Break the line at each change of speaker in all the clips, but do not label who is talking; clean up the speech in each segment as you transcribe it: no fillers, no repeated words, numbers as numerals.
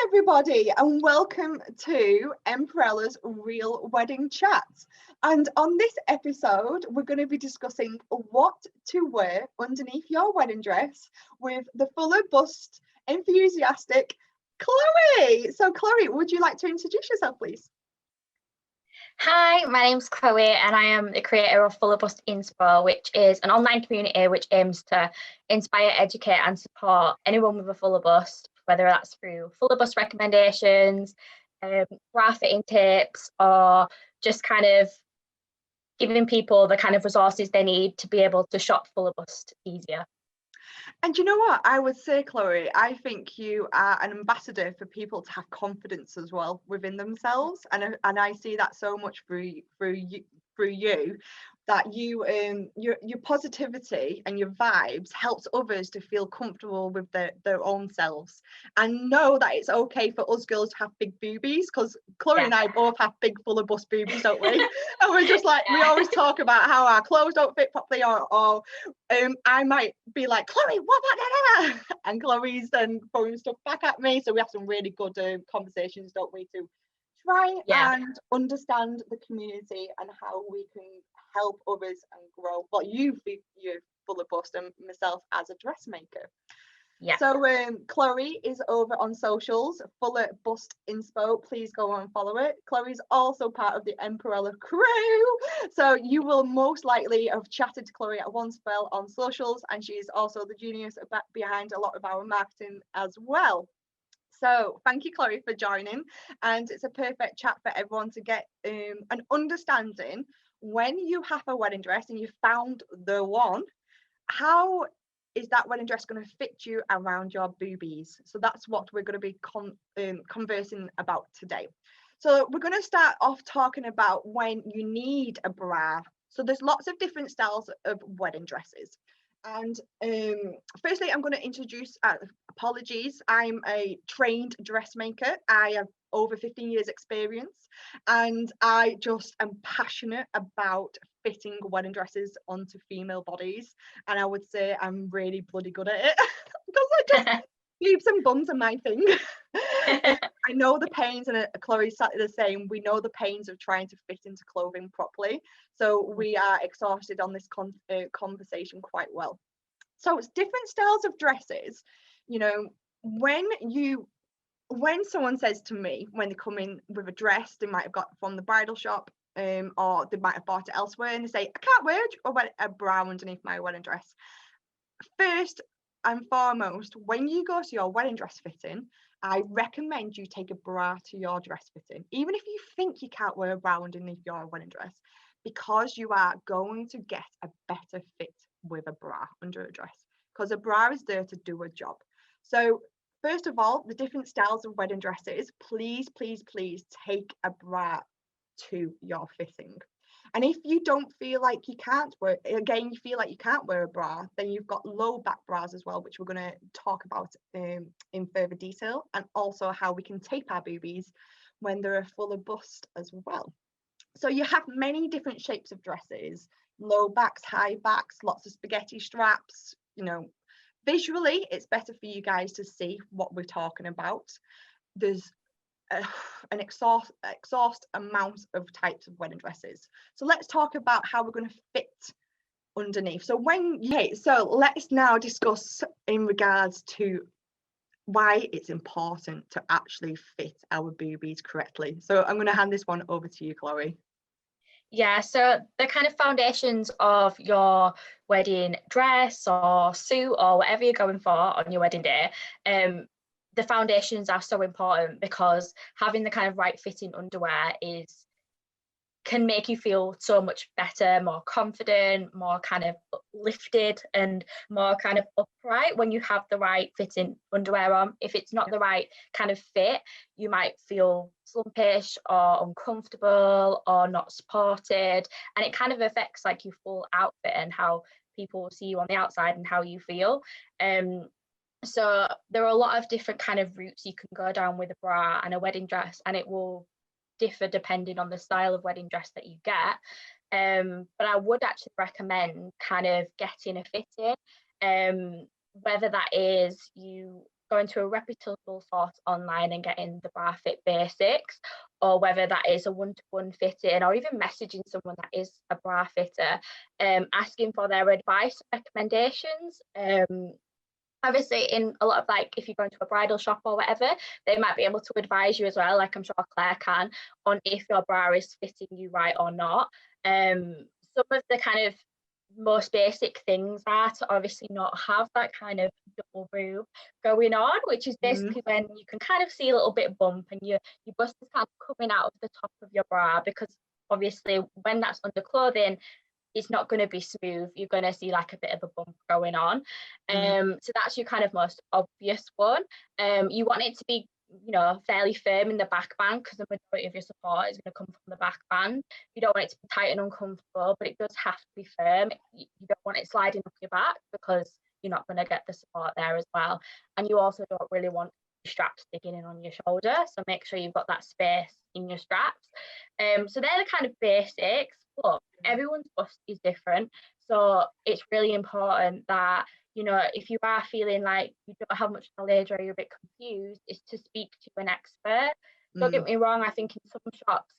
everybody, and welcome to Emporella's Real Wedding Chats. And on this episode, we're going to be discussing what to wear underneath your wedding dress with the Fuller Bust enthusiastic Chloe. So Chloe, would you like to introduce yourself, please?
Hi, my name's Chloe and I am the creator of Fuller Bust Inspo, which is an online community which aims to inspire, educate and support anyone with a fuller bust, whether that's through fuller bust recommendations, bra fitting tips, or just kind of giving people the kind of resources they need to be able to shop fuller bust easier.
And you know what I would say, Chloe, I think you are an ambassador for people to have confidence as well within themselves, and I see that so much through you that you your positivity and your vibes helps others to feel comfortable with their own selves and know that it's okay for us girls to have big boobies, because Chloe and I both have big fuller bust boobies, don't we? And we're just like, we always talk about how our clothes don't fit properly, or I might be like, Chloe, what about that? And Chloe's then throwing stuff back at me, so we have some really good conversations, don't we, to try and understand the community and how we can help others and grow. Well, you're Fuller Bust and myself as a dressmaker. So Chloe is over on socials, Fuller Bust Inspo. Please go and follow it. Chloe's also part of the Emporella crew, so you will most likely have chatted to Chloe at one spell on socials, and she's also the genius behind a lot of our marketing as well. So thank you, Chloe, for joining, and it's a perfect chat for everyone to get an understanding. When you have a wedding dress and you found the one, how is that wedding dress going to fit you around your boobies? So that's what we're going to be conversing about today. So we're going to start off talking about when you need a bra. So there's lots of different styles of wedding dresses. And firstly, I'm going to introduce, apologies, I'm a trained dressmaker. I have over 15 years experience, and I just am passionate about fitting wedding dresses onto female bodies, and I would say I'm really bloody good at it because I just boobs and bums are my thing. I know the pains, and Chloe's exactly the same. We know the pains of trying to fit into clothing properly, so we are exhausted on this conversation quite well. So it's different styles of dresses. You know, when someone says to me, when they come in with a dress they might have got from the bridal shop, or they might have bought it elsewhere, and they say, I can't wear a bra underneath my wedding dress. First and foremost, when you go to your wedding dress fitting, I recommend you take a bra to your dress fitting, even if you think you can't wear a bra underneath your wedding dress, because you are going to get a better fit with a bra under a dress, because a bra is there to do a job. So first of all, the different styles of wedding dresses, please take a bra to your fitting. And if you don't feel like you can't wear, again, you feel like you can't wear a bra, then you've got low back bras as well, which we're going to talk about in further detail, and also how we can tape our boobies when they're a fuller bust as well. So you have many different shapes of dresses, low backs, high backs, lots of spaghetti straps. You know, visually, it's better for you guys to see what we're talking about. There's an exhaust amount of types of wedding dresses. So let's talk about how we're going to fit underneath. So let's now discuss in regards to why it's important to actually fit our boobies correctly. So I'm going to hand this one over to you, Chloe.
Yeah, so the kind of foundations of your wedding dress or suit or whatever you're going for on your wedding day, the foundations are so important, because having the kind of right fitting underwear can make you feel so much better, more confident, more kind of lifted and more kind of upright when you have the right fitting underwear on. If it's not the right kind of fit, you might feel slumpish or uncomfortable or not supported, and it kind of affects like your full outfit and how people see you on the outside and how you feel. So there are a lot of different kind of routes you can go down with a bra and a wedding dress, and it will differ depending on the style of wedding dress that you get. But I would actually recommend kind of getting a fitting, whether that is you going to a reputable source online and getting the bra fit basics, or whether that is a one-to-one fitting, or even messaging someone that is a bra fitter, asking for their advice, recommendations. Obviously, in a lot of, like, if you go into a bridal shop or whatever, they might be able to advise you as well, like I'm sure Claire can, on if your bra is fitting you right or not. Some of the kind of most basic things are to obviously not have that kind of double boob going on, which is basically when you can kind of see a little bit bump and your bust is kind of coming out of the top of your bra, because obviously when that's under clothing, it's not going to be smooth. You're going to see like a bit of a bump going on. So that's your kind of most obvious one. You want it to be, you know, fairly firm in the back band, because the majority of your support is going to come from the back band. You don't want it to be tight and uncomfortable, but it does have to be firm. You don't want it sliding up your back, because you're not going to get the support there as well. And you also don't really want straps digging in on your shoulder, so make sure you've got that space in your straps. So they're the kind of basics, but everyone's bust is different, so it's really important that, you know, if you are feeling like you don't have much knowledge or you're a bit confused, is to speak to an expert. Don't get me wrong, I think in some shops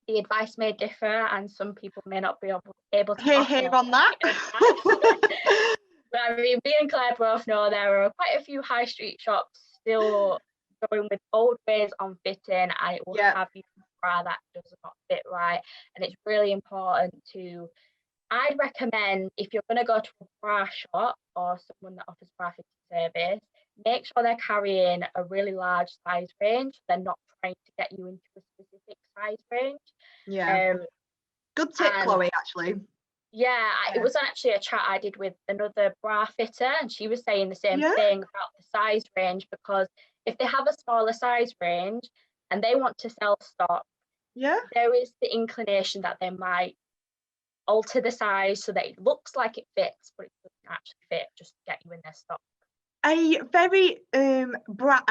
the advice may differ and some people may not be able to
hear on that.
But I mean, me and Claire both know there are quite a few high street shops still going with old ways on fitting, and it will have you a bra that does not fit right. And it's really important to, I'd recommend, if you're going to go to a bra shop or someone that offers bra fitting service, make sure they're carrying a really large size range. They're not trying to get you into a specific size range.
Good tip, Chloe, actually.
Yeah, it was actually a chat I did with another bra fitter, and she was saying the same thing about the size range, because if they have a smaller size range and they want to sell stock, there is the inclination that they might alter the size so that it looks like it fits, but it doesn't actually fit, just to get you in their stock.
A very a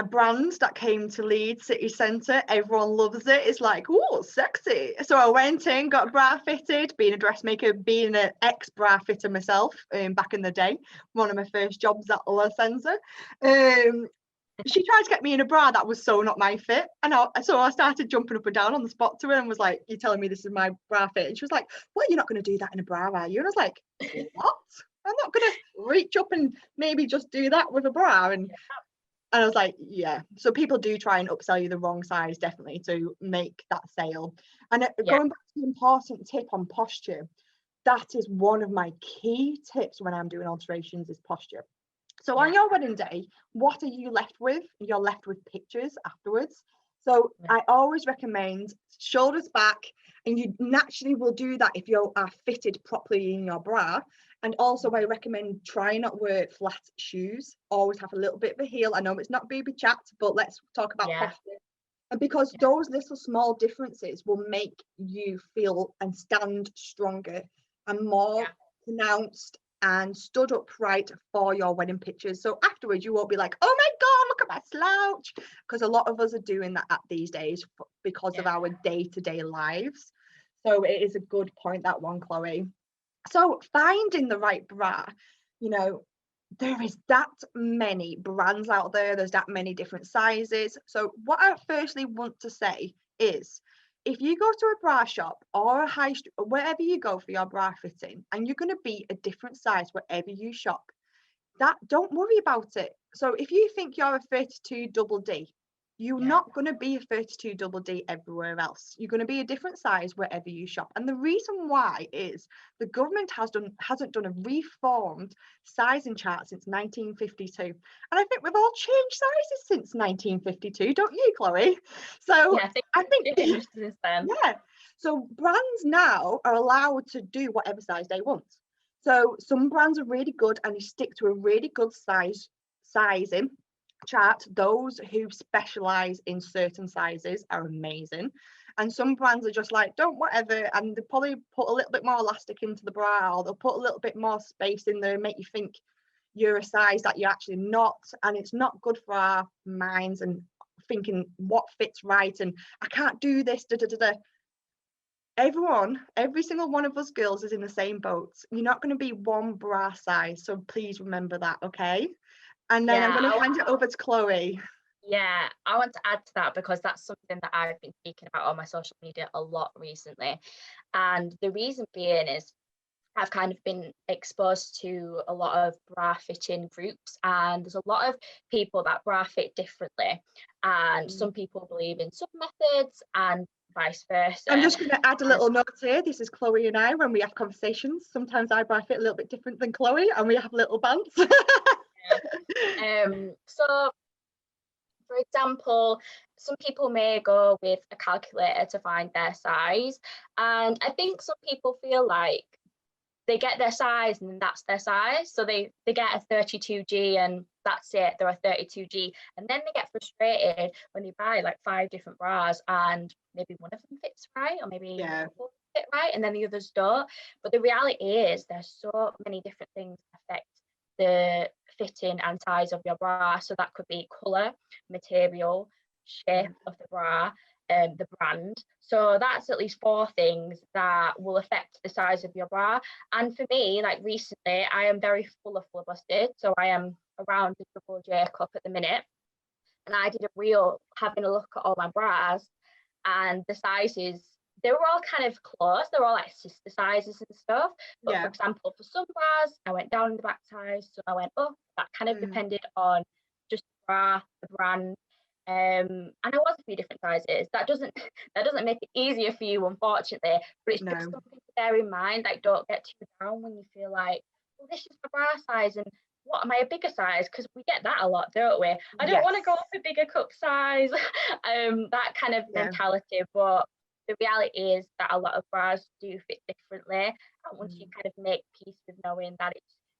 brand that came to Leeds city centre, everyone loves it. It's like, oh, sexy. So I went in, got a bra fitted, being a dressmaker, being an ex-bra fitter myself, back in the day, one of my first jobs at La Senza. She tried to get me in a bra that was so not my fit, and so I started jumping up and down on the spot to her and was like, "You're telling me this is my bra fit?" And she was like, "Well, you're not going to do that in a bra, are you?" And I was like, "What? I'm not going to reach up and maybe just do that with a bra." And I was like, yeah. So people do try and upsell you the wrong size, definitely, to make that sale. And going back to the important tip on posture, that is one of my key tips when I'm doing alterations, is posture. So on your wedding day, what are you left with? You're left with pictures afterwards. So I always recommend shoulders back, and you naturally will do that if you are fitted properly in your bra. And also I recommend try not wear flat shoes. Always have a little bit of a heel. I know it's not baby chat, but let's talk about posture. And because those little small differences will make you feel and stand stronger and more pronounced and stood upright for your wedding pictures. So afterwards you won't be like, oh my god, look at my slouch, because a lot of us are doing that these days because of our day-to-day lives. So it is a good point, that one, Chloe. So finding the right bra, you know, there is that many brands out there, there's that many different sizes. So what I firstly want to say is, if you go to a bra shop or a high street, or wherever you go for your bra fitting, and you're going to be a different size wherever you shop, don't worry about it. So if you think you're a 32 double D, you're not going to be a 32 double D everywhere else. You're going to be a different size wherever you shop. And the reason why is the government hasn't done a reformed sizing chart since 1952. And I think we've all changed sizes since 1952, don't you, Chloe? So I think
since then.
So brands now are allowed to do whatever size they want. So some brands are really good and they stick to a really good sizing chart. Those who specialize in certain sizes are amazing, and some brands are just like, don't whatever, and they probably put a little bit more elastic into the bra, or they'll put a little bit more space in there and make you think you're a size that you're actually not. And it's not good for our minds and thinking what fits right, and I can't do this, Every single one of us girls is in the same boat. You're not going to be one bra size, so please remember that, okay? And then I'm going to hand it over to Chloe.
Yeah, I want to add to that because that's something that I've been speaking about on my social media a lot recently. And the reason being is I've kind of been exposed to a lot of bra fitting groups, and there's a lot of people that bra fit differently. And some people believe in some methods and vice versa.
I'm just going to add a little note here. This is Chloe and I when we have conversations. Sometimes I bra fit a little bit different than Chloe, and we have little bants.
So, for example, some people may go with a calculator to find their size, and I think some people feel like they get their size and that's their size. So they get a 32G and that's it, they're a 32G. And then they get frustrated when they buy like 5 different bras and maybe one of them fits right, or maybe a couple fit right, and then the others don't. But the reality is there's so many different things that affect the fitting and size of your bra. So that could be colour, material, shape of the bra, the brand. So that's at least 4 things that will affect the size of your bra. And for me, like recently, I am very fuller busted. So I am around the double J cup at the minute. And I did a reel having a look at all my bras, and the sizes, they were all kind of close. They were all like sister sizes and stuff. But for example, for some bras, I went down in the back size. So I went up. That kind of depended on just the bra, the brand. And I was a few different sizes. That doesn't make it easier for you, unfortunately, but it's just something to bear in mind. Like, don't get too down when you feel like, well, this is my bra size and what am I, a bigger size? Because we get that a lot, don't we? I don't want to go for bigger cup size. That kind of mentality. But the reality is that a lot of bras do fit differently, and once you kind of make peace with knowing that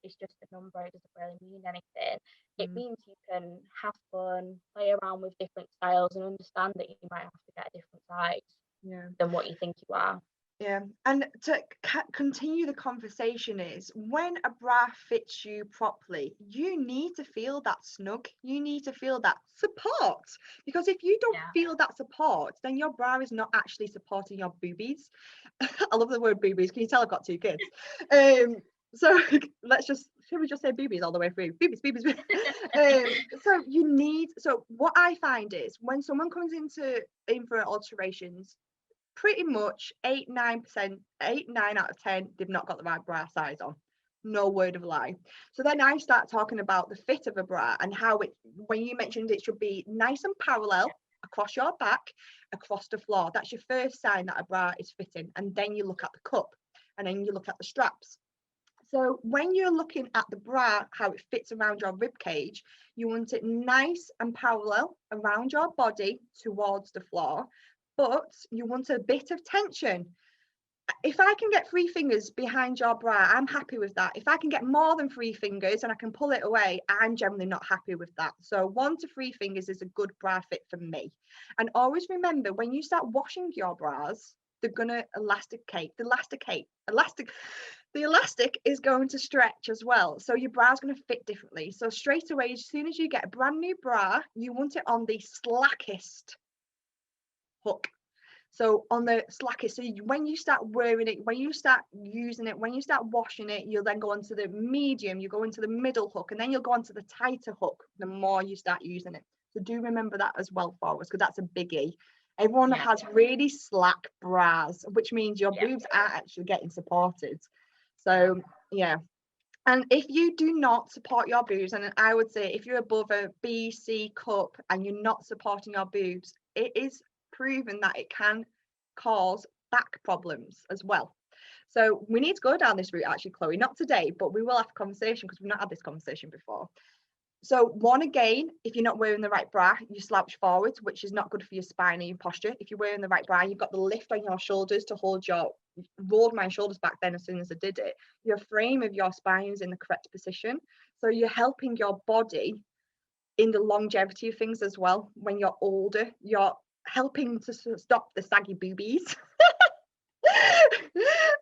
it's just a number, it doesn't really mean anything. It means you can have fun, play around with different styles, and understand that you might have to get a different size than what you think you are.
Yeah, and to continue the conversation is, when a bra fits you properly, you need to feel that snug. You need to feel that support, because if you don't feel that support, then your bra is not actually supporting your boobies. I love the word boobies. Can you tell I've got 2 kids? So should we just say boobies all the way through? Boobies. So what I find is, when someone comes in for alterations, pretty much 9 out of 10, they've not got the right bra size on. No word of a lie. So then I start talking about the fit of a bra and how when you mentioned it should be nice and parallel across your back, across the floor. That's your first sign that a bra is fitting. And then you look at the cup, and then you look at the straps. So when you're looking at the bra, how it fits around your rib cage, you want it nice and parallel around your body towards the floor, but you want a bit of tension. If I can get 3 fingers behind your bra, I'm happy with that. If I can get more than 3 fingers and I can pull it away, I'm generally not happy with that. So 1 to 3 fingers is a good bra fit for me. And always remember, when you start washing your bras, they're gonna elasticate. The elastic is going to stretch as well. So your bra is going to fit differently. So straight away, as soon as you get a brand new bra, you want it on the slackest hook. So on the slackest, so when you start wearing it, when you start using it, when you start washing it, you'll then go onto the medium, you go into the middle hook, and then you'll go onto the tighter hook the more you start using it. So do remember that as well for us, because that's a biggie. Everyone has really slack bras, which means your boobs aren't actually getting supported. So and if you do not support your boobs, and I would say if you're above a B, C cup and you're not supporting your boobs, it is proven that it can cause back problems as well. So we need to go down this route, actually, Chloe, not today, but we will have a conversation, because we've not had this conversation before. So 1, again, if you're not wearing the right bra, you slouch forwards, which is not good for your spine and your posture. If you're wearing the right bra, you've got the lift on your shoulders to rolled my shoulders back then as soon as I did it. Your frame of your spine is in the correct position. So you're helping your body in the longevity of things as well. When you're older, you're helping to stop the saggy boobies.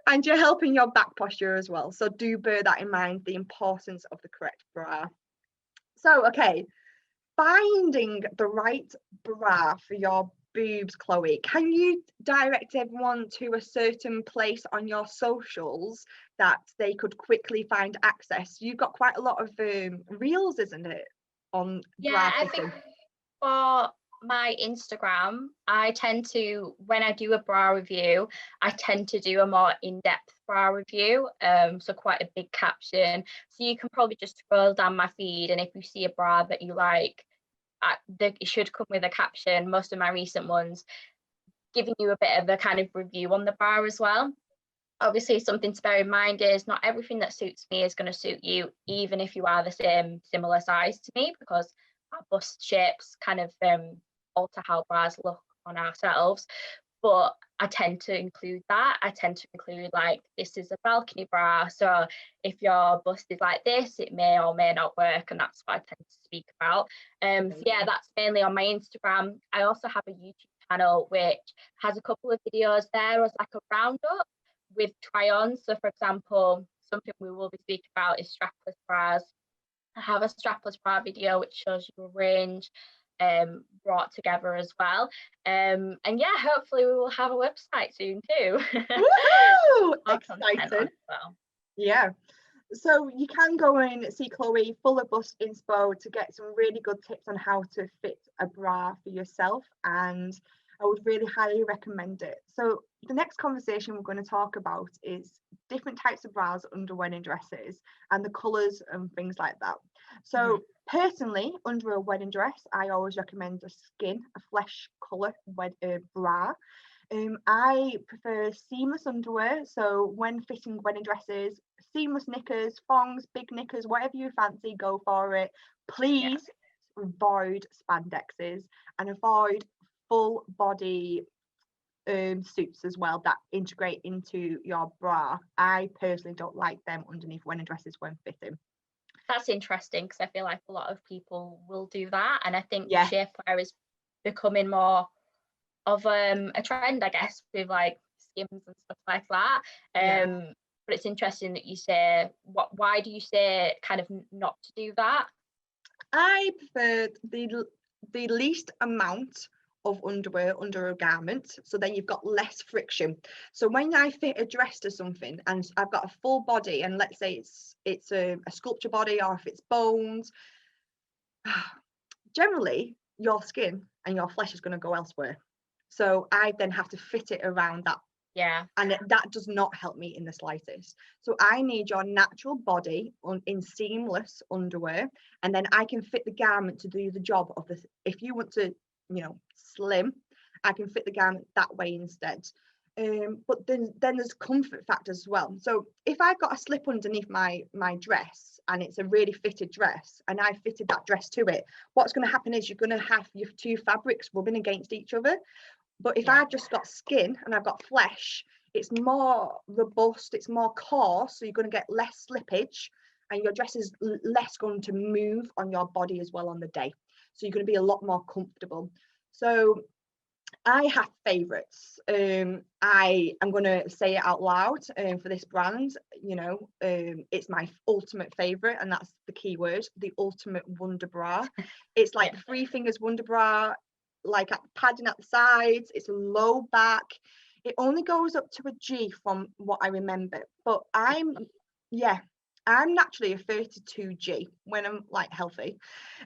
And you're helping your back posture as well. So do bear that in mind, the importance of the correct bra. So, okay, finding the right bra for your boobs, Chloe. Can you direct everyone to a certain place on your socials that they could quickly find access? You've got quite a lot of reels, isn't it? on
Yeah,
bra
I
fitting?
think for my Instagram, I tend to, when I do a bra review, I tend to do a more in-depth bra review. So quite a big caption. So you can probably just scroll down my feed, and if you see a bra that you like, it should come with a caption. Most of my recent ones giving you a bit of a kind of review on the bra as well. Obviously, something to bear in mind is not everything that suits me is going to suit you, even if you are the same similar size to me, because our bust shapes kind of alter how bras look on ourselves. But I tend to include that. I tend to include, like, this is a balcony bra, so if your bust is like this, it may or may not work, and that's what I tend to speak about. So yeah, that's mainly on my Instagram. I also have a YouTube channel which has a couple of videos there as like a roundup with try-ons. So for example, something we will be speaking about is strapless bras. I have a strapless bra video which shows you a range brought together as well. And yeah, hopefully we will have a website soon too.
Woohoo!
More content on
Exciting.
as well.
Yeah. So you can go and see Chloe Fuller Bust Inspo to get some really good tips on how to fit a bra for yourself, and I would really highly recommend it. So the next conversation we're going to talk about is different types of bras under wedding dresses and the colours and things like that. So personally, under a wedding dress, I always recommend a flesh colour bra. I prefer seamless underwear, so when fitting wedding dresses, seamless knickers, thongs, big knickers, whatever you fancy, go for it. Please avoid spandexes and avoid full body suits as well that integrate into your bra. I personally don't like them underneath wedding dresses when fitting.
That's interesting, because I feel like a lot of people will do that, and I think
Yeah,
shapewear is becoming more of a trend, I guess, with like skims and stuff like that.
yeah.
But it's interesting that you say, why do you say kind of not to do that?
I prefer the least amount of underwear under a garment, so then you've got less friction. So when I fit a dress to something and I've got a full body, and let's say it's a sculpture body, or if it's bones, generally your skin and your flesh is going to go elsewhere. So I then have to fit it around that.
Yeah.
And that does not help me in the slightest. So I need your natural body in seamless underwear, and then I can fit the garment to do the job of this. If you want to, slim, I can fit the garment that way instead. But then there's comfort factors as well. So if I've got a slip underneath my dress and it's a really fitted dress and I fitted that dress to it, what's going to happen is you're going to have your two fabrics rubbing against each other. But if I've just got skin and I've got flesh, it's more robust, it's more coarse, so you're going to get less slippage, and your dress is less going to move on your body as well on the day. So you're going to be a lot more comfortable. So I have favourites. I am going to say it out loud for this brand. It's my ultimate favourite, and that's the key word, the ultimate wonder bra. It's like the Three Fingers Wonder Bra, like padding at the sides. It's low back. It only goes up to a G from what I remember, but I'm naturally a 32G when I'm like healthy.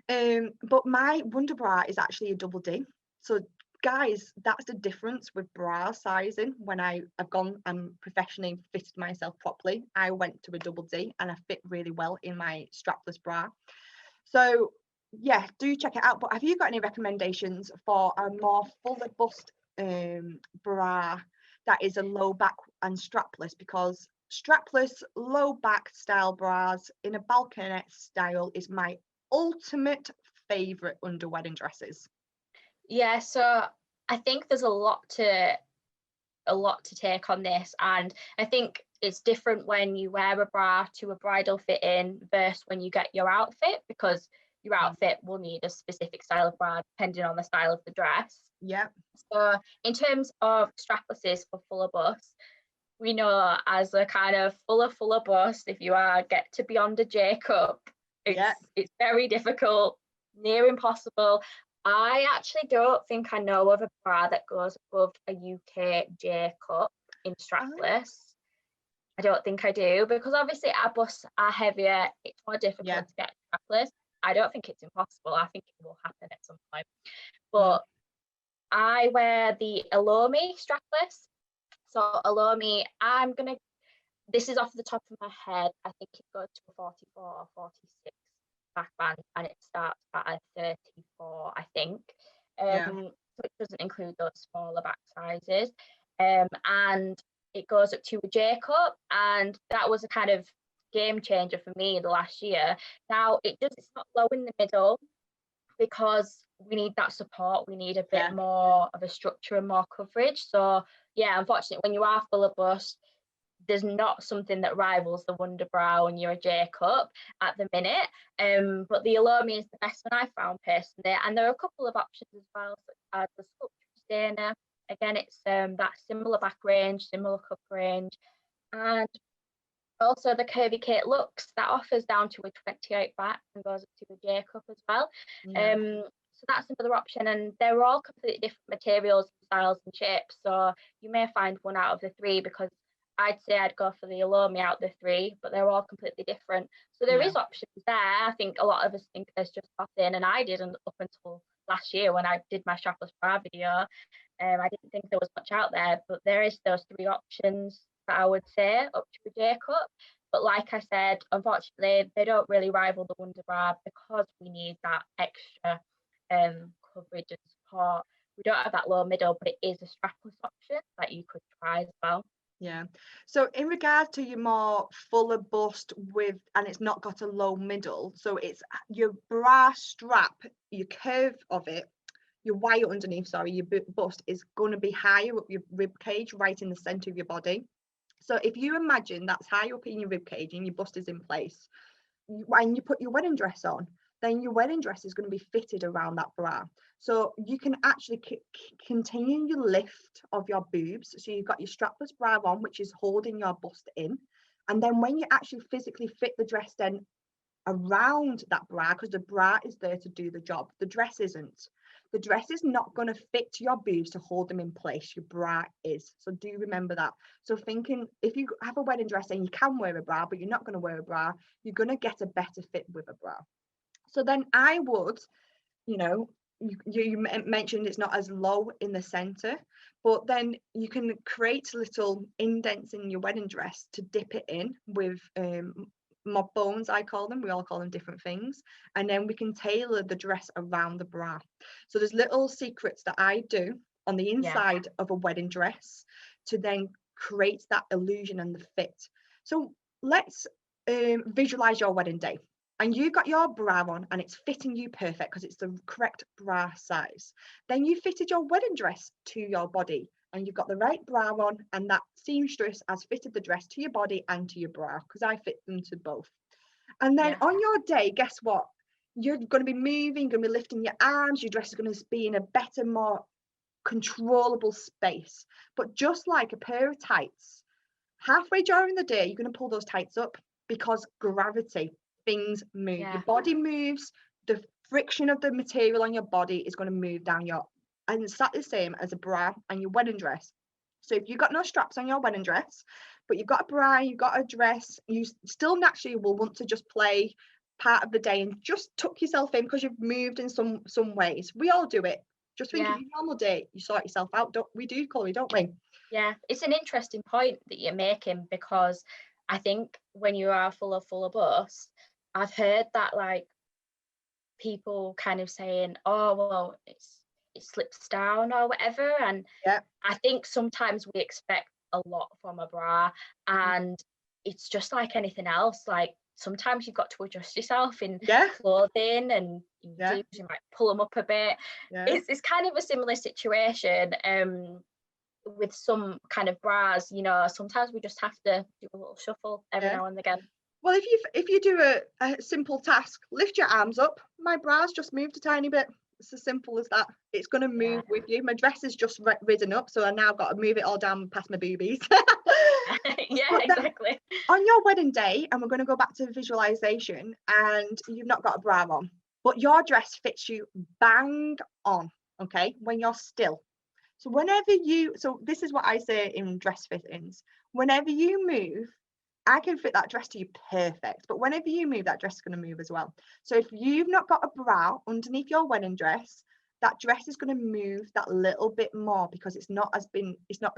But my wonder bra is actually a double D. So guys, that's the difference with bra sizing. When I've gone and professionally fitted myself properly, I went to a double D and I fit really well in my strapless bra. So yeah, do check it out. But have you got any recommendations for a more fuller bust bra that is a low back and strapless? Because strapless low back style bras in a balconette style is my ultimate favorite under wedding dresses.
Yeah, so I think there's a lot to take on this, and I think it's different when you wear a bra to a bridal fitting versus when you get your outfit, because your outfit will need a specific style of bra depending on the style of the dress.
Yeah.
So in terms of straplesses for fuller bust, we know as a kind of fuller bust, if you get to beyond a J cup, it's very difficult, near impossible. I actually don't think I know of a bra that goes above a UK J cup in strapless. I don't think I do, because obviously our busts are heavier. It's more difficult to get strapless. I don't think it's impossible. I think it will happen at some point. But I wear the Elomi strapless. So Elomi, this is off the top of my head, I think it goes to a 44 or 46 back band, and it starts at a 34, I think. So it doesn't include those smaller back sizes. And it goes up to a J cup, and that was a kind of game changer for me the last year. Now it's not low in the middle, because we need that support. We need a bit more of a structure and more coverage. So yeah, unfortunately, when you are fuller bust, there's not something that rivals the Wonder Bra when you're a J cup at the minute. But the Elomi is the best one I found personally, and there are a couple of options as well, such as the Sculpture Stainer. Again, it's that similar back range, similar cup range, and also the Curvy Kate Lux that offers down to a 28 back and goes up to a J cup as well. So that's another option, and they're all completely different materials, styles and shapes, so you may find one out of the three, because I'd say I'd go for the Elomi out of the three, but they're all completely different. So there is options there. I think a lot of us think there's just nothing, and I didn't up until last year when I did my strapless bra video. I didn't think there was much out there, but there is those three options that I would say up to a J cup. But like I said, unfortunately, they don't really rival the Wonder Bra, because we need that extra coverage and support. We don't have that low middle, but it is a strapless option that you could try as well.
Yeah. So in regard to your more fuller bust and it's not got a low middle, so it's your bra strap, your curve of it, your wire underneath, your bust is going to be higher up your rib cage, right in the center of your body. So if you imagine that's high up in your rib cage and your bust is in place, when you put your wedding dress on, then your wedding dress is going to be fitted around that bra. So you can actually continue your lift of your boobs. So you've got your strapless bra on, which is holding your bust in. And then when you actually physically fit the dress then around that bra, because the bra is there to do the job, the dress isn't. The dress is not going to fit your boobs to hold them in place. Your bra is. So do remember that. So thinking, if you have a wedding dress and you can wear a bra, but you're not going to wear a bra, you're going to get a better fit with a bra. So then I would, you mentioned it's not as low in the center, but then you can create little indents in your wedding dress to dip it in with mob bones, I call them. We all call them different things. And then we can tailor the dress around the bra. So there's little secrets that I do on the inside of a wedding dress to then create that illusion and the fit. So let's visualize your wedding day. And you got your bra on and it's fitting you perfect because it's the correct bra size. Then you fitted your wedding dress to your body and you've got the right bra on, and that seamstress has fitted the dress to your body and to your bra, because I fit them to both. And then on your day, guess what? You're going to be moving, going to be lifting your arms, your dress is going to be in a better, more controllable space. But just like a pair of tights, halfway during the day, you're going to pull those tights up because gravity. Things move. Your body moves. The friction of the material on your body is going to move down and it's the same as a bra and your wedding dress. So if you've got no straps on your wedding dress, but you've got a bra, you've got a dress, you still naturally will want to just play part of the day and just tuck yourself in because you've moved in some ways. We all do it. Just think of your normal day, you sort yourself out. We do, Chloe, don't we?
Yeah, it's an interesting point that you're making, because I think when you are fuller bust, I've heard that like people kind of saying, oh well, it slips down or whatever, and I think sometimes we expect a lot from a bra, and it's just like anything else. Like sometimes you've got to adjust yourself in clothing, and you might pull them up a bit. It's kind of a similar situation with some kind of bras. Sometimes we just have to do a little shuffle every now and again.
Well, if you do a simple task, lift your arms up. My bra's just moved a tiny bit. It's as simple as that. It's going to move with you. My dress is just risen up, so I now got to move it all down past my boobies.
Exactly.
On your wedding day, and we're going to go back to visualization, and you've not got a bra on, but your dress fits you bang on, okay, when you're still. So this is what I say in dress fittings. Whenever you move, I can fit that dress to you perfect, but whenever you move, that dress is going to move as well. So if you've not got a bra underneath your wedding dress, that dress is going to move that little bit more because it's not been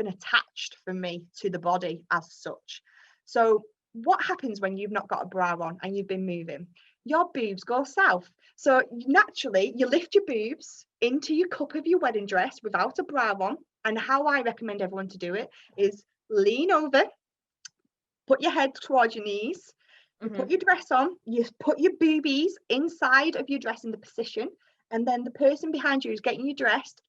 attached for me to the body as such. So what happens when you've not got a bra on and you've been moving? Your boobs go south. So naturally, you lift your boobs into your cup of your wedding dress without a bra on. And how I recommend everyone to do it is lean over, put your head towards your knees, you put your dress on, you put your boobies inside of your dress in the position, and then the person behind you is getting you dressed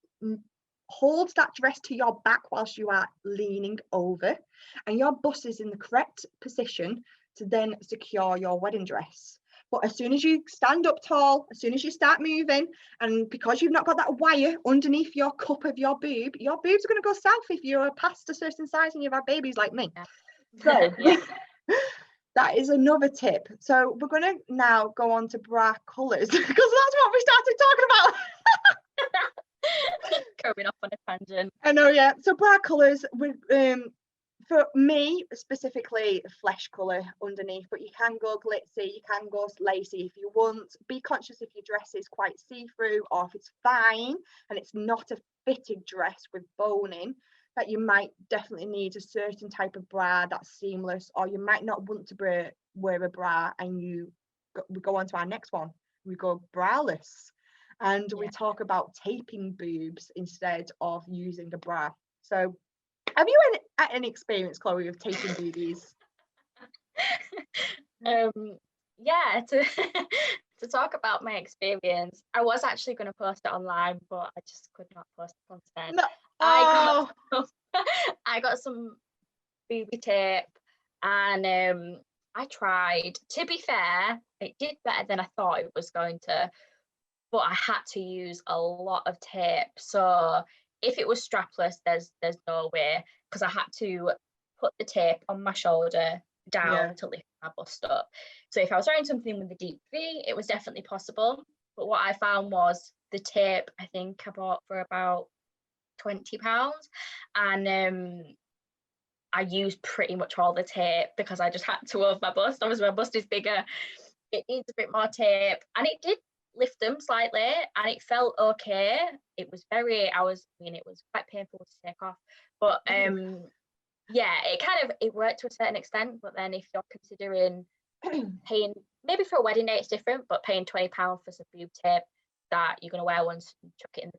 holds that dress to your back whilst you are leaning over, and your bust is in the correct position to then secure your wedding dress. But as soon as you stand up tall, as soon as you start moving, and because you've not got that wire underneath your cup of your boobs are going to go south if you're past a certain size and you've had babies like me. So that is another tip. So we're going to now go on to bra colours because that's what we started talking about.
Going off on a tangent.
I know, yeah. So bra colours, for me specifically, flesh colour underneath, but you can go glitzy, you can go lacy if you want. Be conscious if your dress is quite see-through or if it's fine and it's not a fitted dress with boning, that you might definitely need a certain type of bra that's seamless, or you might not want to wear a bra. And we go on to our next one. We go braless, and we talk about taping boobs instead of using a bra. So have you had any experience, Chloe, of taping boobies?
Yeah, to to talk about my experience, I was actually going to post it online, but I just could not post the content.
No.
I got some booby tape, and I tried. To be fair, it did better than I thought it was going to, but I had to use a lot of tape. So if it was strapless, there's no way, because I had to put the tape on my shoulder down to lift my bust up. So if I was wearing something with a deep V, it was definitely possible. But what I found was the tape, I think I bought for about £20, and I used pretty much all the tape because I just had to over my bust. Obviously my bust is bigger, it needs a bit more tape, and it did lift them slightly and it felt okay. It was quite painful to take off, but it worked to a certain extent. But then if you're considering paying, maybe for a wedding day it's different, but paying £20 for some boob tape that you're going to wear once and chuck it in the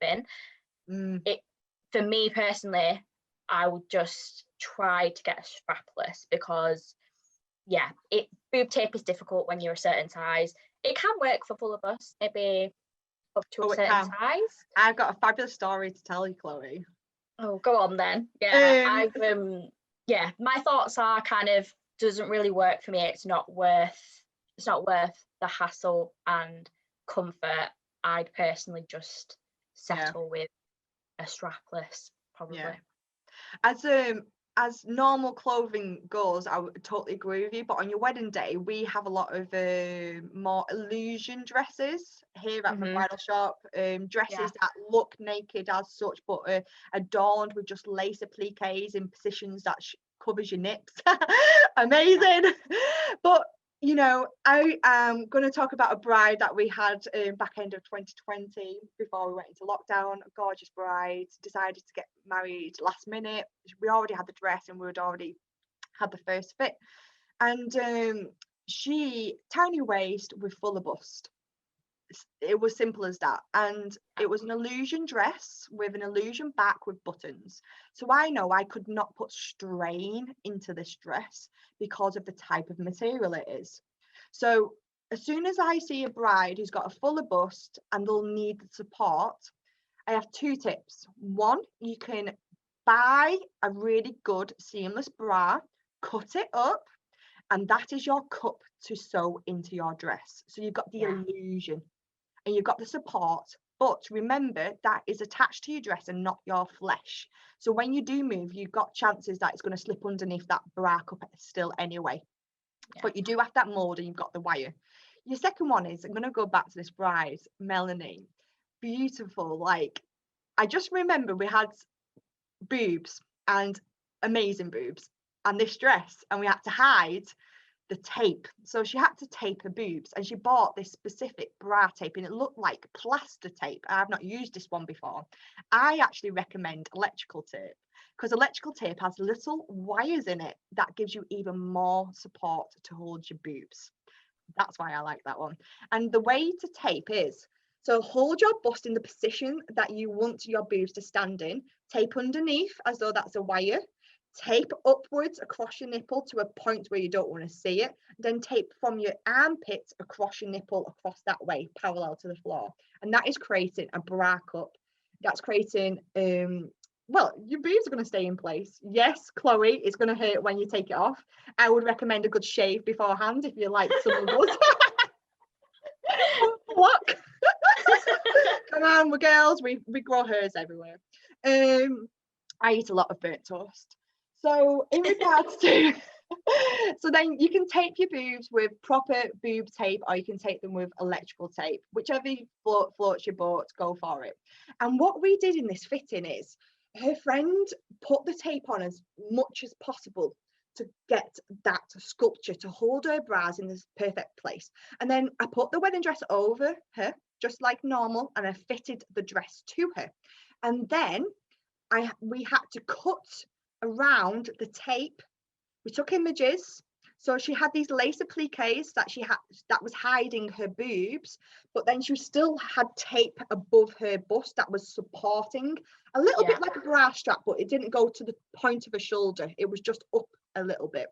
bin, it, for me personally, I would just try to get a strapless, because boob tape is difficult when you're a certain size. It can work for fuller bust, maybe up to a certain size.
I've got a fabulous story to tell you, Chloe.
Oh, go on then. My thoughts are kind of, doesn't really work for me. It's not worth the hassle and comfort. I'd personally just settle with a strapless, probably.
As normal clothing goes, I would totally agree with you, but on your wedding day we have a lot of more illusion dresses here at the bridal shop, dresses that look naked as such, but adorned with just lace appliques in positions that covers your nips. Amazing. But you know, I am going to talk about a bride that we had back end of 2020 before we went into lockdown. A gorgeous bride, decided to get married last minute. We already had the dress and we had already had the first fit. And she, tiny waist with fuller bust. It was simple as that. And it was an illusion dress with an illusion back with buttons. So I know I could not put strain into this dress because of the type of material it is. So as soon as I see a bride who's got a fuller bust and they'll need the support, I have two tips. One, you can buy a really good seamless bra, cut it up, and that is your cup to sew into your dress. So you've got the illusion and you've got the support, but remember that is attached to your dress and not your flesh. So when you do move, you've got chances that it's going to slip underneath that bra cup still anyway. But you do have that mold and you've got the wire. Your second one is, I'm going to go back to this bride, Melanie. Beautiful. Like, I just remember we had boobs, and amazing boobs. and this dress, and we had to hide the tape. So she had to tape her boobs, and she bought this specific bra tape, and it looked like plaster tape. I've not used this one before. I actually recommend electrical tape, because electrical tape has little wires in it that gives you even more support to hold your boobs. That's why I like that one. And the way to tape is, so hold your bust in the position that you want your boobs to stand in, tape underneath as though that's a wire, tape upwards across your nipple to a point where you don't want to see it, then tape from your armpit across your nipple, across that way, parallel to the floor. And that is creating a bra cup. That's creating, well, your boobs are going to stay in place. Yes, Chloe, it's going to hurt when you take it off. I would recommend a good shave beforehand if you like some of us. What? Come on, we're girls, we grow hairs everywhere. I eat a lot of burnt toast. So in regards to, so then you can tape your boobs with proper boob tape, or you can tape them with electrical tape, whichever floats your boat, go for it. And what we did in this fitting is, her friend put the tape on as much as possible to get that sculpture to hold her bras in this perfect place. And then I put the wedding dress over her, just like normal, and I fitted the dress to her. And then we had to cut around the tape. We took images. So she had these lace appliques that she had that was hiding her boobs, but then she still had tape above her bust that was supporting a little bit like a bra strap, but it didn't go to the point of her shoulder. It was just up a little bit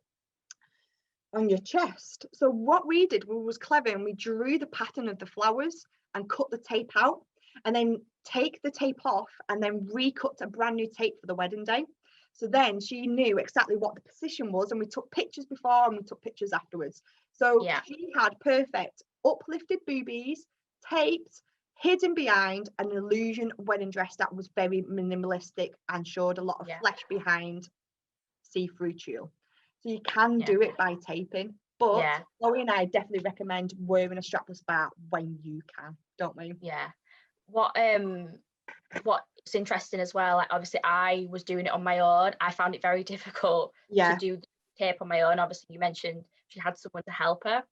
on your chest. So what we did was clever, and we drew the pattern of the flowers and cut the tape out, and then take the tape off and then recut a brand new tape for the wedding day. So then she knew exactly what the position was, and we took pictures before and we took pictures afterwards. So she had perfect uplifted boobies, taped, hidden behind an illusion wedding dress that was very minimalistic and showed a lot of flesh behind see-through tulle. So you can do it by taping, but Chloe and I definitely recommend wearing a strapless bra when you can, don't we?
Yeah. What's interesting as well, like obviously I was doing it on my own. I found it very difficult to do the tape on my own. Obviously you mentioned she had someone to help her,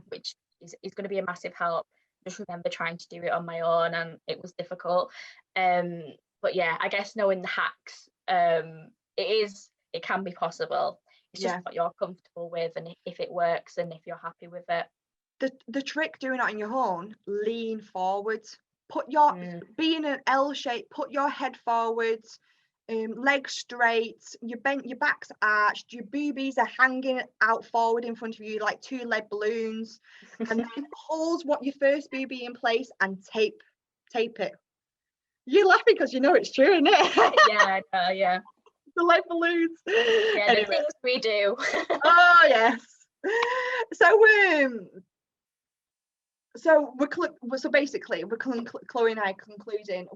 which is going to be a massive help. Just remember trying to do it on my own, and it was difficult. But yeah, I guess knowing the hacks, it can be possible. It's just what you're comfortable with, and if it works and if you're happy with it.
The trick doing it on your own, lean forwards. Put your be in an L shape, put your head forwards, legs straight, your back's arched, your boobies are hanging out forward in front of you like two lead balloons, and then hold your first boobie in place and tape it. You're laughing because you know it's true, isn't it?
Yeah.
The lead balloons.
Yeah, anyway. The things we do.
Oh yes. So basically, Chloe and I concluding,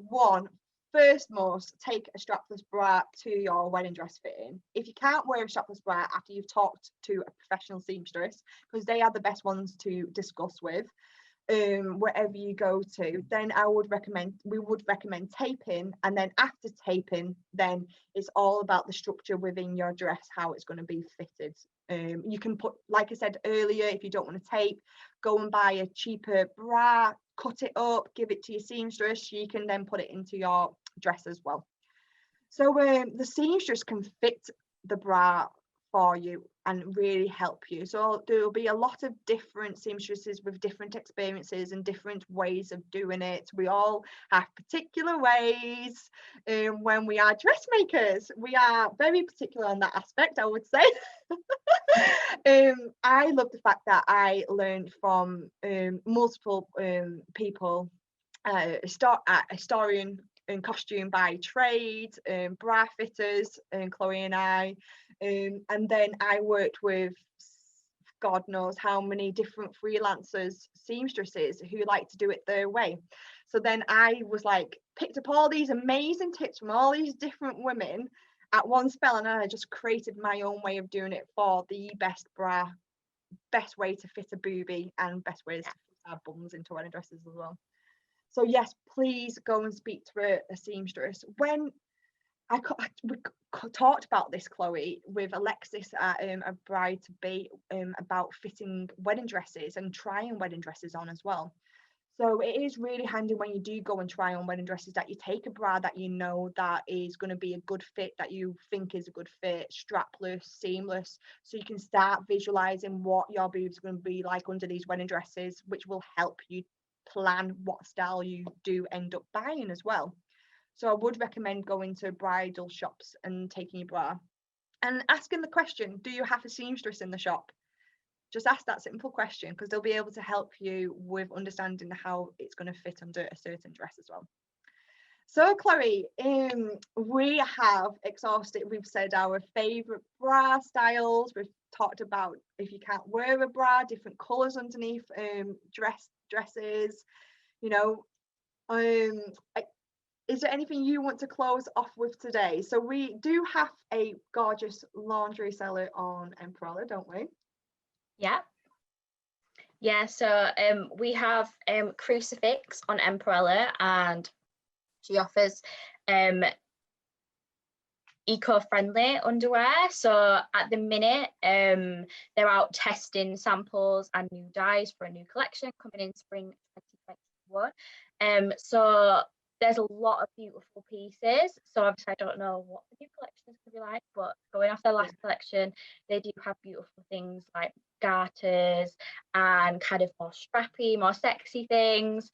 first most, take a strapless bra to your wedding dress fitting. If you can't wear a strapless bra after you've talked to a professional seamstress, because they are the best ones to discuss with, wherever you go to, then we would recommend taping. And then after taping, then it's all about the structure within your dress, how it's going to be fitted. You can put, like I said earlier, if you don't want to tape, go and buy a cheaper bra, cut it up, give it to your seamstress. You can then put it into your dress as well. So the seamstress can fit the bra for you and really help you. So there'll be a lot of different seamstresses with different experiences and different ways of doing it. We all have particular ways. When we are dressmakers, we are very particular on that aspect, I would say. I love the fact that I learned from multiple people, a historian in costume by trade, bra fitters, Chloe and I, and then I worked with God knows how many different freelancers, seamstresses who like to do it their way. So then I was like, picked up all these amazing tips from all these different women at one spell, and then I just created my own way of doing it for the best bra, best way to fit a boobie, and best ways to fit our bums into wedding dresses as well. So yes, please go and speak to a seamstress. When we talked about this, Chloe, with Alexis at a bride to be about fitting wedding dresses and trying wedding dresses on as well. So it is really handy when you do go and try on wedding dresses that you take a bra that you know that is going to be a good fit, that you think is a good fit, strapless, seamless, so you can start visualizing what your boobs are going to be like under these wedding dresses, which will help you plan what style you do end up buying as well. So I would recommend going to bridal shops and taking your bra and asking the question, do you have a seamstress in the shop? Just ask that simple question, because they'll be able to help you with understanding how it's going to fit under a certain dress as well. So Chloe, we have exhausted, we've said our favourite bra styles, we've talked about if you can't wear a bra, different colours underneath dresses, you know. Is there anything you want to close off with today? So we do have a gorgeous lingerie seller on Emporella, don't we?
Yeah, so we have Crucifix on Emporella, and she offers eco-friendly underwear. So at the minute, they're out testing samples and new dyes for a new collection coming in spring 2021. So there's a lot of beautiful pieces. So obviously I don't know what the new collection is going to be like, but going off their last collection, they do have beautiful things like garters and kind of more strappy, more sexy things.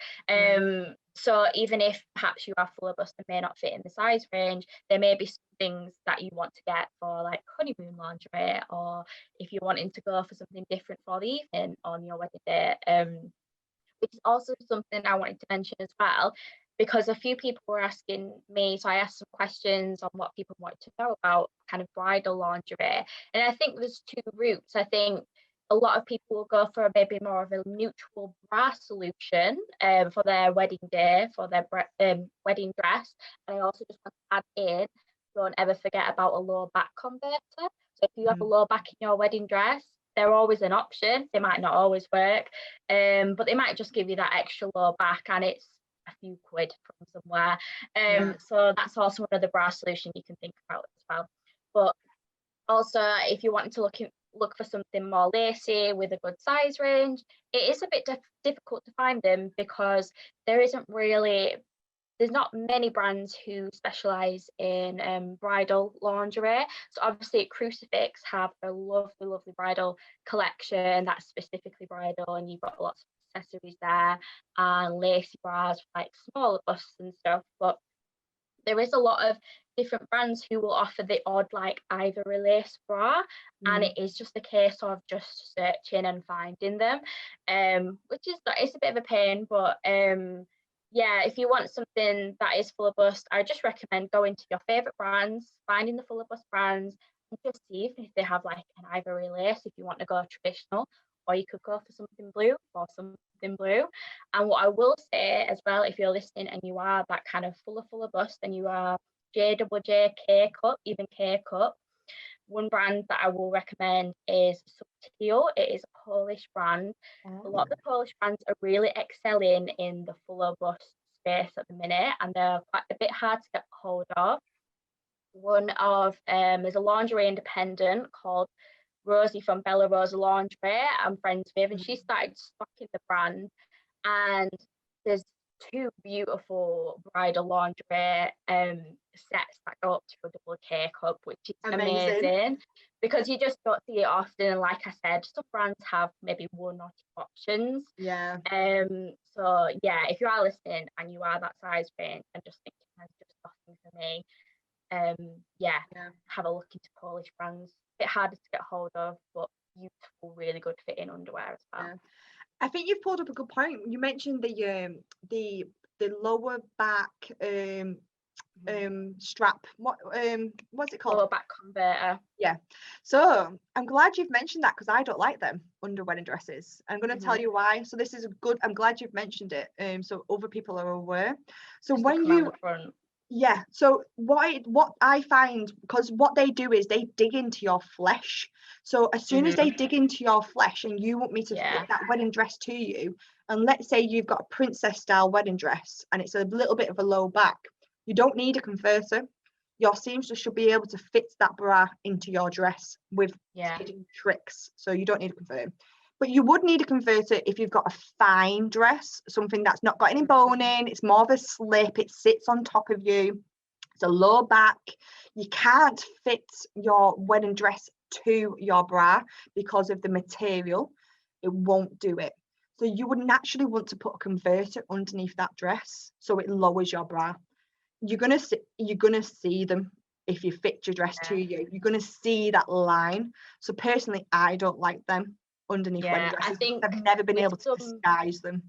So even if perhaps you are fuller bust and may not fit in the size range, there may be some things that you want to get for like honeymoon lingerie, or if you're wanting to go for something different for the evening on your wedding day, which is also something I wanted to mention as well, because a few people were asking me, so I asked some questions on what people wanted to know about kind of bridal lingerie, and I think there's two routes. I think a lot of people will go for maybe more of a neutral bra solution for their wedding day, for their wedding dress. And I also just want to add in, don't ever forget about a low back converter. So if you have a low back in your wedding dress, they're always an option. They might not always work, but they might just give you that extra low back, and it's a few quid from somewhere. So that's also one of the bra solution you can think about as well. But also, if you want to look for something more lacy with a good size range, it is a bit difficult to find them, because there's not many brands who specialize in bridal lingerie. So obviously Crucifix have a lovely bridal collection that's specifically bridal, and you've got lots of accessories there and lacy bras for like smaller busts and stuff. But there is a lot of different brands who will offer the odd like ivory lace bra, and it is just a case of just searching and finding them, which is, it's a bit of a pain, but yeah, if you want something that is fuller bust, I just recommend going to your favorite brands, finding the fuller bust brands, and just see if they have like an ivory lace if you want to go traditional, or you could go for something blue or something blue. And what I will say as well, if you're listening and you are that kind of fuller bust and you are JWJ, K-cup, even K-cup, one brand that I will recommend is Subtil. It is a Polish brand. A lot of the Polish brands are really excelling in the fuller bust space at the minute, and they're quite a bit hard to get hold of. One of there's a lingerie independent called Rosie from Bella Rosa Lingerie I'm friends with, and she started stocking the brand, and there's two beautiful bridal lingerie sets that go up to a double K-cup, which is amazing, because you just don't see it often. And like I said, some brands have maybe one or two options. So yeah, if you are listening and you are that size range and just thinking that's just nothing for me, have a look into Polish brands. A bit harder to get hold of, but beautiful, really good fitting underwear as well.
I think you've pulled up a good point. You mentioned the lower back strap. What's it called?
Lower back converter.
Yeah. So I'm glad you've mentioned that, because I don't like them under wedding dresses. I'm going to tell you why. So this is good. I'm glad you've mentioned it. So other people are aware. So
just
when you so what I find, because what they do is they dig into your flesh. So as soon as they dig into your flesh and you want me to fit that wedding dress to you, and let's say you've got a princess style wedding dress and it's a little bit of a low back, you don't need a converter. your seamstress should be able to fit that bra into your dress with hidden tricks. So you don't need a converter. But you would need a converter if you've got a fine dress, something that's not got any boning, it's more of a slip, it sits on top of you, it's a low back. You can't fit your wedding dress to your bra because of the material. It won't do it. So you would naturally want to put a converter underneath that dress so it lowers your bra. You're gonna see them if you fit your dress to you. You're gonna see that line. So personally, I don't like them underneath wedding dresses. I think I've never been able to disguise them.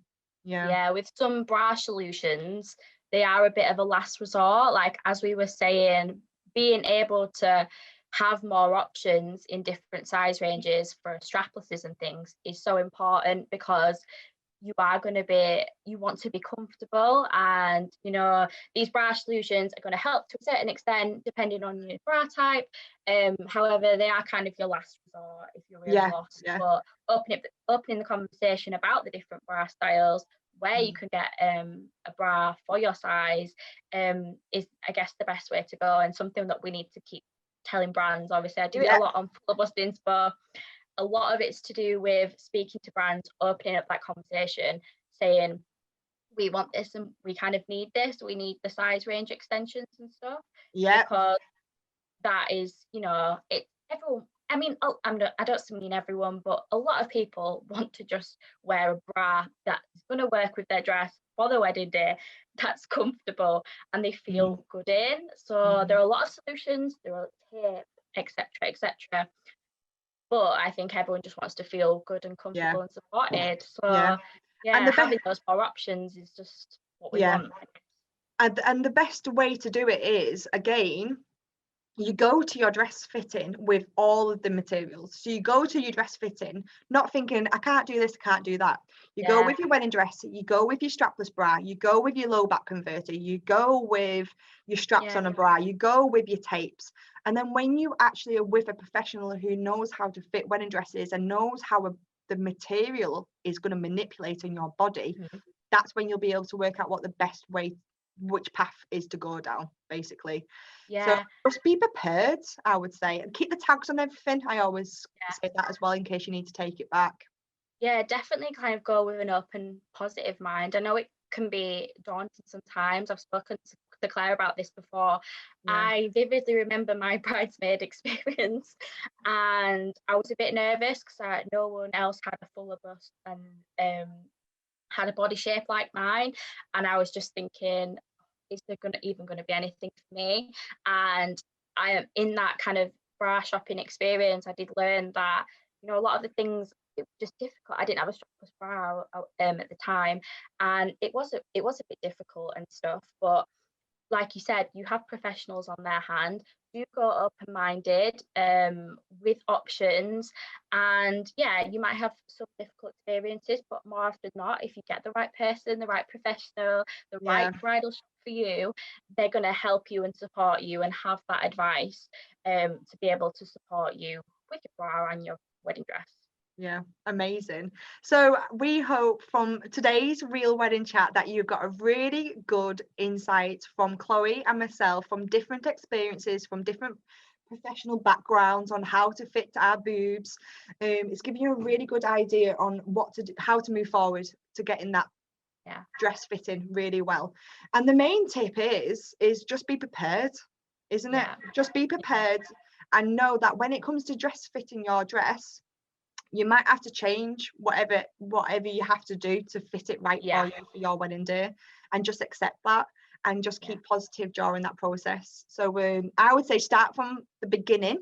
Yeah, with some bra solutions, they are a bit of a last resort. Like, as we were saying, being able to have more options in different size ranges for straplesses and things is so important, because you want to be comfortable, and these bra solutions are going to help to a certain extent depending on your bra type. However, they are kind of your last resort if you're really lost. But opening the conversation about the different bra styles, where you can get a bra for your size, is, I guess, the best way to go, and something that we need to keep telling brands. Obviously, I do it a lot on Fuller Bust Inspo. A lot of it's to do with speaking to brands, opening up that conversation, saying we want this and we kind of need this, we need the size range extensions and stuff. Because that is, it everyone, I mean, I don't mean everyone, but a lot of people want to just wear a bra that's going to work with their dress for the wedding day, that's comfortable and they feel good in. So there are a lot of solutions, there are tape, etc. But I think everyone just wants to feel good and comfortable and supported. So and having those more options is just what we want.
And the best way to do it is, again, you go to your dress fitting with all of the materials. So you go to your dress fitting not thinking, I can't do this, I can't do that. You go with your wedding dress, you go with your strapless bra, you go with your low back converter, you go with your straps on a bra, you go with your tapes. And then when you actually are with a professional who knows how to fit wedding dresses and knows how the material is going to manipulate in your body, that's when you'll be able to work out what the best way, which path is to go down, basically. So just be prepared, I would say, and keep the tags on everything. I always say that as well, in case you need to take it back.
Definitely kind of go with an open, positive mind. I know it can be daunting sometimes. I've spoken to Claire about this before. I vividly remember my bridesmaid experience, and I was a bit nervous because no one else had a fuller bust and had a body shape like mine, and I was just thinking, is there going to be anything for me? And I am in that kind of bra shopping experience. I did learn that a lot of the things, it was just difficult. I didn't have a strapless bra at the time, and it was a bit difficult and stuff. But like you said, you have professionals on their hand. Do go open-minded with options, and you might have some difficult experiences, but more often than not, if you get the right person, the right professional, the right bridal shop for you, they're going to help you and support you and have that advice to be able to support you with your bra and your wedding dress.
Amazing. So we hope from today's Real Wedding Chat that you've got a really good insight from Chloe and myself, from different experiences, from different professional backgrounds on how to fit our boobs. It's giving you a really good idea on what to do, how to move forward to getting that dress fitting really well. And the main tip is just be prepared, isn't it? Just be prepared and know that when it comes to dress fitting your dress, you might have to change whatever you have to do to fit it right for you for your wedding day, and just accept that and just keep positive during that process. So I would say start from the beginning.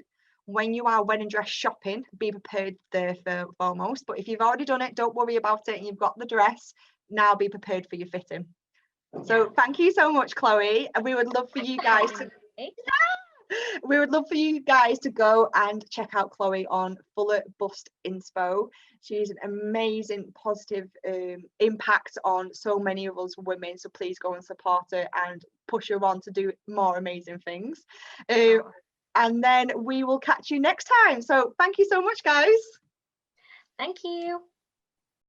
When you are wedding dress shopping, be prepared there foremost. But if you've already done it, don't worry about it and you've got the dress. Now be prepared for your fitting. So thank you so much, Chloe. And we would love for you guys to we would love for you guys to go and check out Chloe on Fuller Bust Inspo. She's an amazing positive impact on so many of us women, so please go and support her and push her on to do more amazing things. And then we will catch you next time. So thank you so much, guys.
Thank you.